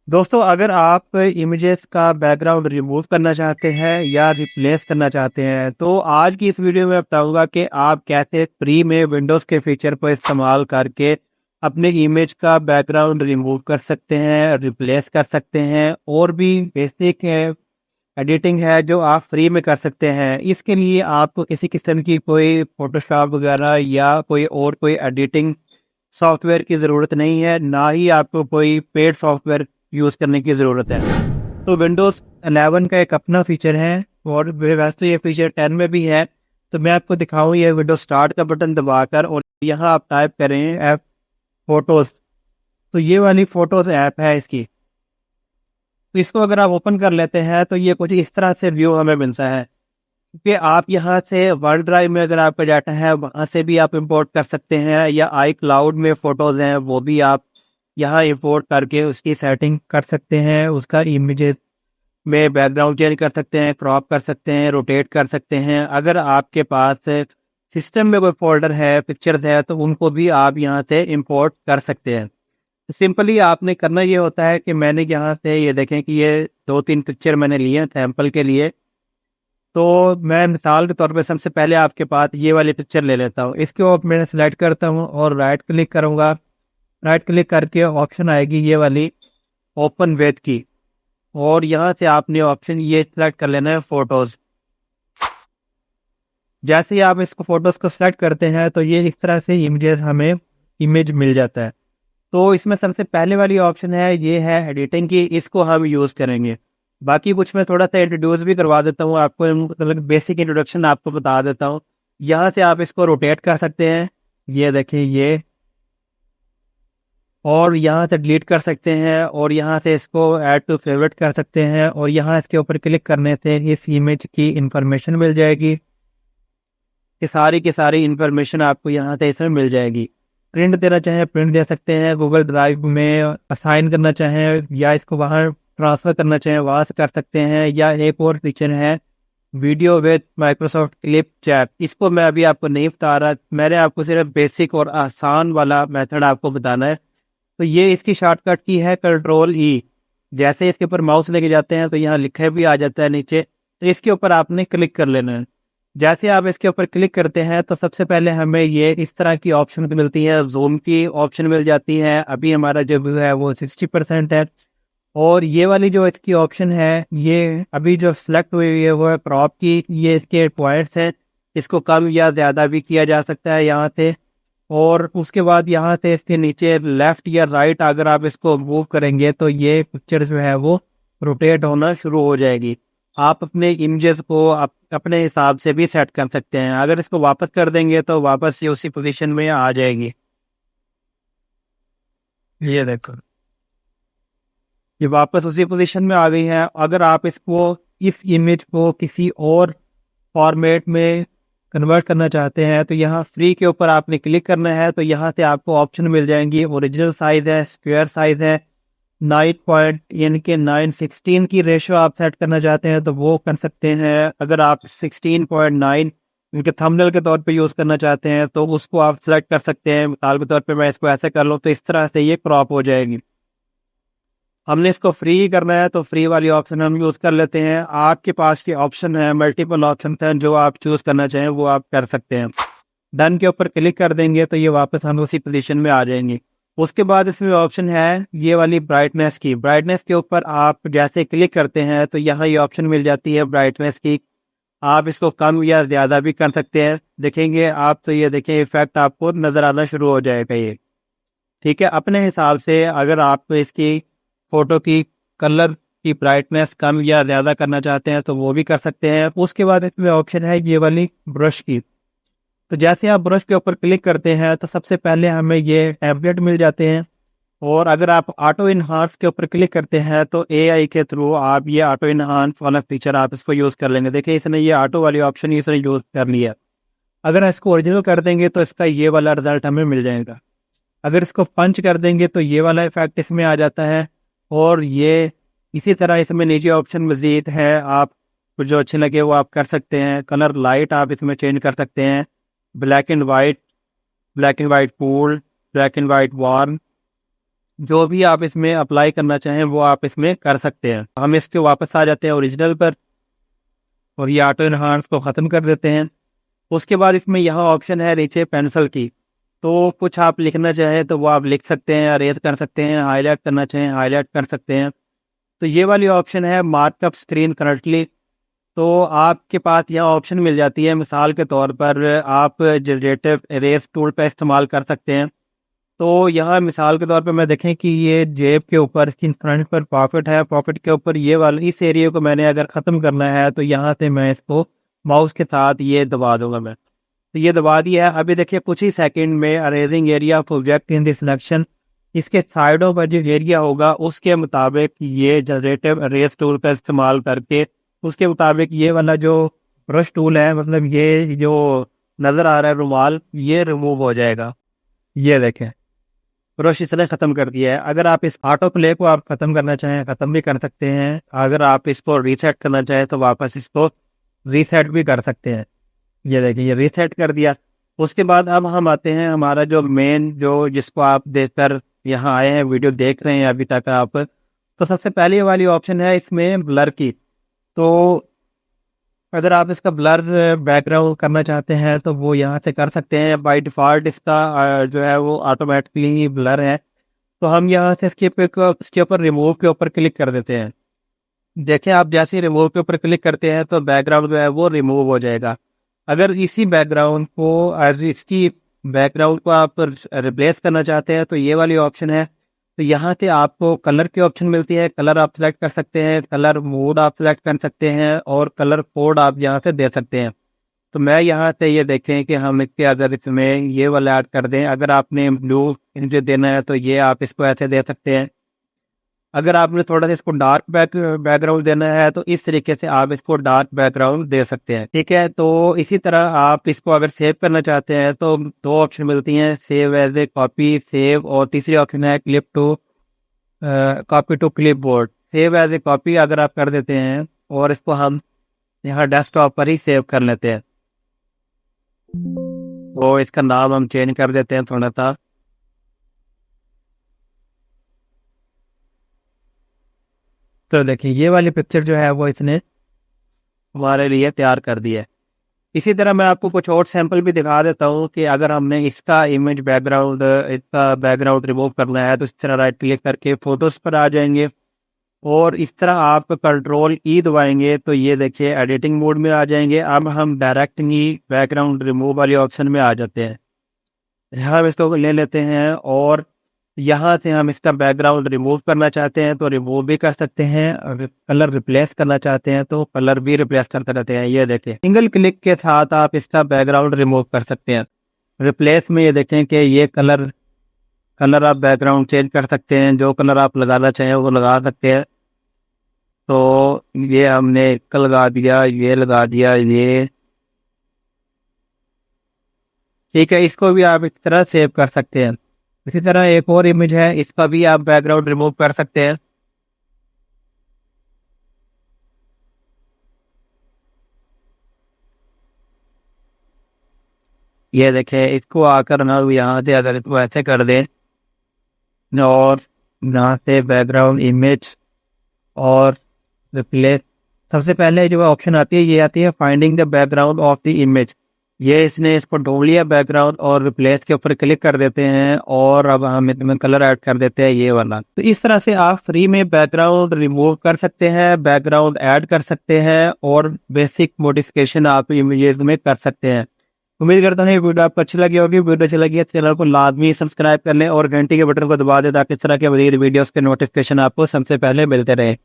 दोस्तों, अगर आप इमेजेस का बैकग्राउंड रिमूव करना चाहते हैं या रिप्लेस करना चाहते हैं तो आज की इस वीडियो में बताऊंगा कि आप कैसे फ्री में विंडोज़ के फीचर को इस्तेमाल करके अपने इमेज का बैकग्राउंड रिमूव कर सकते हैं, रिप्लेस कर सकते हैं और भी बेसिक एडिटिंग है जो आप फ्री में कर सकते हैं। इसके लिए आपको किसी किस्म की कोई फोटोशॉप वगैरह या कोई एडिटिंग सॉफ्टवेयर की ज़रूरत नहीं है, ना ही आपको कोई पेड सॉफ्टवेयर यूज़ करने की ज़रूरत है। तो विंडोज़ 11 का एक अपना फ़ीचर है और वैसे तो ये फ़ीचर 10 में भी है। तो मैं आपको दिखाऊँ, ये विंडोज़ स्टार्ट का बटन दबाकर और यहाँ आप टाइप करें ऐप फ़ोटोज़। तो ये वाली फ़ोटोज़ ऐप है इसकी। तो इसको अगर आप ओपन कर लेते हैं तो ये कुछ इस तरह से व्यू हमें मिलता है कि आप यहाँ से वन ड्राइव में अगर आपका डाटा है वहाँ से भी आप इंपोर्ट कर सकते हैं, या आई क्लाउड में फ़ोटोज़ हैं वो भी आप यहाँ इंपोर्ट करके उसकी सेटिंग कर सकते हैं, उसका इमेजेस में बैकग्राउंड चेंज कर सकते हैं, क्रॉप कर सकते हैं, रोटेट कर सकते हैं। अगर आपके पास सिस्टम में कोई फोल्डर है, पिक्चर्स है, तो उनको भी आप यहाँ से इंपोर्ट कर सकते हैं। सिंपली आपने करना ये होता है कि मैंने यहाँ से ये देखें कि ये 2-3 पिक्चर मैंने लिए हैं सैम्पल के लिए। तो मैं मिसाल के तौर पे सबसे पहले आपके पास ये वाली पिक्चर ले लेता हूँ। इसके ऊपर मैं सेलेक्ट करता हूँ और राइट क्लिक करूँगा। राइट क्लिक करके ऑप्शन आएगी ये वाली ओपन विथ की, और यहाँ से आपने ऑप्शन ये सेलेक्ट कर लेना है फ़ोटोज़। जैसे ही आप इसको फ़ोटोज़ को सेलेक्ट करते हैं तो ये इस तरह से इमेज मिल जाता है। तो इसमें सबसे पहले वाली ऑप्शन है, ये है एडिटिंग की, इसको हम यूज़ करेंगे। बाकी कुछ मैं थोड़ा सा इंट्रोड्यूस भी करवा देता हूँ आपको, मतलब बेसिक इंट्रोडक्शन आपको बता देता हूँ। यहाँ से आप इसको रोटेट कर सकते हैं, ये देखिए ये, और यहाँ से डिलीट कर सकते हैं, और यहाँ से इसको ऐड टू फेवरेट कर सकते हैं, और यहाँ इसके ऊपर क्लिक करने से इस इमेज की इंफॉर्मेशन मिल जाएगी। ये सारी की सारी इंफॉर्मेशन आपको यहाँ से इसमें मिल जाएगी। प्रिंट देना चाहें प्रिंट दे सकते हैं, गूगल ड्राइव में असाइन करना चाहें या इसको वहाँ ट्रांसफ़र करना चाहें वहाँ से कर सकते हैं। या एक और फीचर है video with Microsoft clip chat, इसको मैं अभी आपको नहीं बता रहा, मैंने आपको सिर्फ बेसिक और आसान वाला मेथड आपको बताना है। तो ये इसकी शॉर्टकट की है Ctrl+E। जैसे इसके ऊपर माउस लेके जाते हैं तो यहाँ लिखा भी आ जाता है नीचे, तो इसके ऊपर आपने क्लिक कर लेना है। जैसे आप इसके ऊपर क्लिक करते हैं तो सबसे पहले हमें ये इस तरह की ऑप्शन मिलती है, जूम की ऑप्शन मिल जाती है। अभी हमारा जो व्यू है वो 60% है, और ये वाली जो इसकी ऑप्शन है ये अभी जो सिलेक्ट हुई है वो है क्रॉप की। ये इसके पॉइंट्स हैं, इसको कम या ज़्यादा भी किया जा सकता है यहाँ से। और उसके बाद यहाँ से इसके नीचे लेफ़्ट या राइट अगर आप इसको मूव करेंगे तो ये पिक्चर जो है वो रोटेट होना शुरू हो जाएगी। आप अपने इमेजेस को अपने हिसाब से भी सेट कर सकते हैं। अगर इसको वापस कर देंगे तो वापस ये उसी पोजीशन में आ जाएगी। ये देखो, ये वापस उसी पोजीशन में आ गई है। अगर आप इस इमेज को किसी और फॉर्मेट में कन्वर्ट करना चाहते हैं तो यहाँ फ्री के ऊपर आपने क्लिक करना है, तो यहाँ से आपको ऑप्शन मिल जाएंगी। ओरिजिनल साइज़ है, स्क्वायर साइज़ है, 9 पॉइंट यानी कि 9:16 की रेशो आप सेट करना चाहते हैं तो वो कर सकते हैं। अगर आप 16.9 इनके थंबनेल के तौर पे यूज़ करना चाहते हैं तो उसको आप सेलेक्ट कर सकते हैं। मिसाल के तौर पे मैं इसको ऐसे कर लूँ तो इस तरह से ये क्रॉप हो जाएगी। हमने इसको फ्री करना है तो फ्री वाली ऑप्शन हम यूज़ कर लेते हैं। आपके पास के ऑप्शन है, मल्टीपल ऑप्शन हैं, जो आप चूज़ करना चाहें वो आप कर सकते हैं। डन के ऊपर क्लिक कर देंगे तो ये वापस हम उसी पोजीशन में आ जाएंगे। उसके बाद इसमें ऑप्शन है ये वाली ब्राइटनेस की। ब्राइटनेस के ऊपर आप जैसे क्लिक करते हैं तो यहाँ ये ऑप्शन मिल जाती है ब्राइटनेस की। आप इसको कम या ज़्यादा भी कर सकते हैं। देखेंगे आप तो ये देखें इफेक्ट आपको नज़र आना शुरू हो जाएगा ये। ठीक है, अपने हिसाब से अगर आप इसकी फ़ोटो की कलर की ब्राइटनेस कम या ज़्यादा करना चाहते हैं तो वो भी कर सकते हैं। उसके बाद इसमें ऑप्शन है ये वाली ब्रश की। तो जैसे आप ब्रश के ऊपर क्लिक करते हैं तो सबसे पहले हमें ये टेम्पलेट मिल जाते हैं, और अगर आप ऑटो इन्हांस के ऊपर क्लिक करते हैं तो एआई के थ्रू आप ये ऑटो इन्हांस वाला फीचर आप इसको यूज़ कर लेंगे। देखिए इसने ये ऑटो वाली ऑप्शन इसने यूज़ कर लिया। अगर इसको ओरिजिनल कर देंगे तो इसका ये वाला रिजल्ट हमें मिल जाएगा। अगर इसको पंच कर देंगे तो ये वाला इफेक्ट इसमें आ जाता है। और ये इसी तरह इसमें नीचे ऑप्शन मज़ीद है, आप जो अच्छे लगे वो आप कर सकते हैं। कलर लाइट आप इसमें चेंज कर सकते हैं, black and white, black and white cool, black and white warm, जो भी आप इसमें अप्लाई करना चाहें वो आप इसमें कर सकते हैं। हम इसके वापस आ जाते हैं ओरिजिनल पर और ये ऑटो इनहांस को ख़त्म कर देते हैं। उसके बाद इसमें यहाँ ऑप्शन है नीचे पेंसिल की, तो कुछ आप लिखना चाहें तो वो आप लिख सकते हैं, अरेज कर सकते हैं, हाईलाइट करना चाहें हाईलाइट कर सकते हैं। तो ये वाली ऑप्शन है मार्कअप स्क्रीन करंटली। तो आपके पास यहाँ ऑप्शन मिल जाती है, मिसाल के तौर पर आप जनरेटिव इरेज टूल का इस्तेमाल कर सकते हैं। तो यहाँ मिसाल के तौर पर मैं देखें कि ये जेब के ऊपर इसकी फ्रंट पर पॉकेट है, पॉकेट के ऊपर ये वाला इस एरिया को मैंने अगर ख़त्म करना है तो यहाँ से मैं इसको माउस के साथ ये दबा दूंगा मैं, तो ये दबा दिया है। अभी देखिए कुछ ही सेकंड में erasing area of object in this selection, इसके साइडों पर जो एरिया होगा उसके मुताबिक ये जनरेटिव अरेज टूल का इस्तेमाल करके उसके मुताबिक ये वाला जो ब्रश टूल है, मतलब ये जो नज़र आ रहा है रुमाल, ये रिमूव हो जाएगा। ये देखें ब्रश इसने ख़त्म कर दिया है। अगर आप इस ऑटो प्ले को आप ख़त्म करना चाहें ख़त्म भी कर सकते हैं, अगर आप इसको रीसेट करना चाहें तो वापस इसको रीसेट भी कर सकते हैं। ये देखिए ये रीसेट कर दिया। उसके बाद अब हम आते हैं हमारा जो मेन जो जिसको आप देखकर यहाँ आए हैं, वीडियो देख रहे हैं अभी तक आप, तो सबसे पहली वाली ऑप्शन है इसमें ब्लर की। तो अगर आप इसका ब्लर बैकग्राउंड करना चाहते हैं तो वो यहाँ से कर सकते हैं। बाय डिफ़ॉल्ट इसका जो है वो ऑटोमेटिकली ब्लर है। तो हम यहाँ से इसके ऊपर रिमूव के ऊपर क्लिक कर देते हैं। देखें आप जैसे ही रिमूव के ऊपर क्लिक करते हैं तो बैकग्राउंड जो है वो रिमूव हो जाएगा। अगर इसी बैकग्राउंड को इसकी बैकग्राउंड को आप रिप्लेस करना चाहते हैं तो ये वाली ऑप्शन है। तो यहाँ से आपको कलर की ऑप्शन मिलती है, कलर आप सेलेक्ट कर सकते हैं, कलर मोड आप सेलेक्ट कर सकते हैं और कलर कोड आप यहाँ से दे सकते हैं। तो मैं यहाँ से ये देखें कि हम इसके अगर इसमें ये वाला ऐड कर दें, अगर आपने ब्लू मुझे देना है तो ये आप इसको ऐसे दे सकते हैं। अगर आपने थोड़ा सा इसको डार्क बैकग्राउंड देना है तो इस तरीके से आप इसको डार्क बैकग्राउंड दे सकते हैं, ठीक है। तो इसी तरह आप इसको अगर सेव करना चाहते हैं तो दो ऑप्शन मिलती हैं, save as a copy save, और तीसरी ऑप्शन है clip to copy to clipboard. Save as a copy अगर आप कर देते हैं और इसको हम यहाँ डेस्कटॉप पर ही सेव कर लेते हैं, तो इसका नाम हम चेंज कर देते हैं थोड़ा सा। तो देखिए ये वाली पिक्चर जो है वो इसने हमारे लिए तैयार कर दी है। इसी तरह मैं आपको कुछ और सैंपल भी दिखा देता हूँ कि अगर हमने इसका इमेज बैकग्राउंड इसका बैकग्राउंड रिमूव करना है तो इस तरह राइट क्लिक करके फोटोज पर आ जाएंगे और इस तरह आप कंट्रोल ई दबाएंगे तो ये देखिए एडिटिंग मोड में आ जाएंगे। अब हम डायरेक्टली बैकग्राउंड रिमूव वाले ऑप्शन में आ जाते हैं। यहाँ हम इसको ले लेते हैं और यहाँ से हम इसका बैकग्राउंड रिमूव करना चाहते हैं तो रिमूव भी कर सकते हैं, और कलर रिप्लेस करना चाहते हैं तो कलर भी रिप्लेस करते रहते हैं। ये देखें सिंगल क्लिक के साथ आप इसका बैकग्राउंड रिमूव कर सकते हैं। रिप्लेस में ये देखें कि ये कलर आप बैकग्राउंड चेंज कर सकते हैं, जो कलर आप लगाना चाहें वो लगा सकते हैं। तो ये हमने इसका लगा दिया, ये लगा दिया, ये ठीक है। इसको भी आप इस तरह सेव कर सकते हैं। इसी तरह एक और इमेज है, इसका भी आप बैकग्राउंड रिमूव कर सकते हैं। ये देखें इसको आकर ना यहाँ से अगर इसको ऐसे कर दें और यहाँ से बैकग्राउंड इमेज और रिप्लेस, सबसे पहले जो ऑप्शन आती है ये आती है finding the background of the image. ये इसने इसको ढूंढ लिया बैकग्राउंड और रिप्लेस के ऊपर क्लिक कर देते हैं और अब हम इसमें कलर ऐड कर देते हैं ये वाला। तो इस तरह से आप फ्री में बैकग्राउंड रिमूव कर सकते हैं, बैकग्राउंड ऐड कर सकते हैं और बेसिक मॉडिफिकेशन आप इमेजेस में कर सकते हैं। उम्मीद करता हूँ ये वीडियो आपको अच्छी लगी होगी। वीडियो अच्छी लगी है चैनल को लाजमी सब्सक्राइब कर लें और घंटी के बटन को दबा दें ताकि इस तरह के मज़ीद वीडियोस के नोटिफिकेशन आपको सबसे पहले मिलते रहे।